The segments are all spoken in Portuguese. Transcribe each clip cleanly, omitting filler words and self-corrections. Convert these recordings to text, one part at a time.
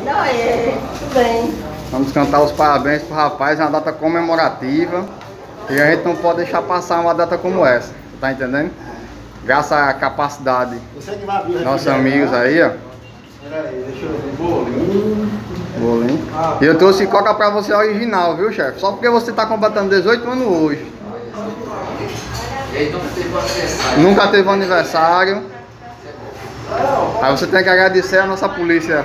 Não, tudo bem. Vamos cantar os parabéns pro rapaz, é uma data comemorativa. E a gente não pode deixar passar uma data como essa, tá entendendo? Graças à capacidade dos nossos amigos aí, ó. Peraí, deixa eu ver. Bolinho. Bolinho. E eu trouxe coca pra você original, viu, chefe? Só porque você tá completando 18 anos hoje. E aí nunca teve um aniversário. Nunca teve um aniversário. Aí você tem que agradecer a nossa polícia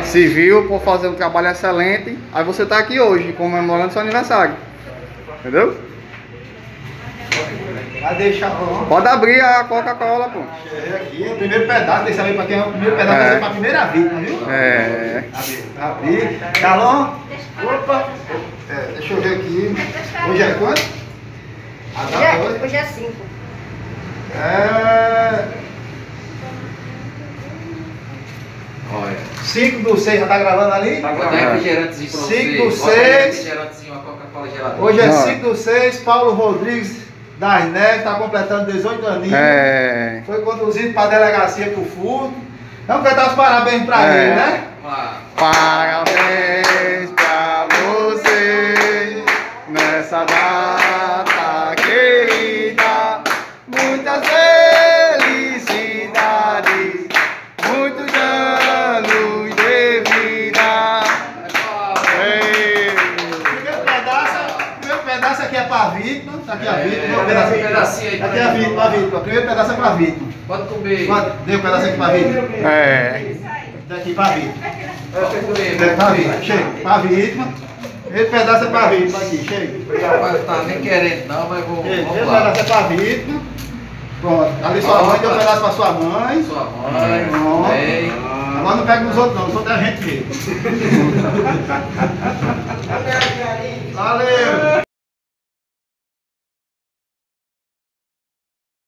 civil por fazer um trabalho excelente. Aí você tá aqui hoje comemorando seu aniversário. Entendeu? Vai deixar pronto. Pode abrir a Coca-Cola, pô. Aqui é o primeiro pedaço, tem que saber pra quem é o primeiro pedaço, vai ser pra primeira vítima, viu? É. Abrir. Calão. Opa. Deixa eu ver aqui. Hoje é quanto? Hoje é 5. 5/6, já tá gravando ali? Vou dar refrigerantezinho pra você. 5/6. Refrigerantezinho, uma Coca-Cola gelada. Hoje é Não. 5/6, Paulo Rodrigues das Neves, está completando 18 aninhos. É. Foi conduzido para a delegacia por furto. Vamos cantar os parabéns para ele, né? Vamos lá. Parabéns pra você nessa data querida. Muitas felicidades, muitos anos de vida. Ei. Primeiro pedaço aqui é para a vítima. Tá aqui a vítima. Um pedacinho aí. Aqui é a vítima, a vítima. O primeiro pedaço é para a vítima. Pode comer. Dê um pedaço aqui para a vítima. É. Daqui para a vítima. Pode comer. Para a vítima. Chega. Para a vítima. Esse pedaço é para a vítima. Aqui, chega. Rapaz, eu tava nem querendo não, mas vamos Esse lá. pedaço é para a vítima. Pronto. Ali sua mãe, deu um pedaço para sua mãe. Sua mãe, Pronto. bem. Agora não pega nos outros não, os outros é a gente mesmo. Valeu!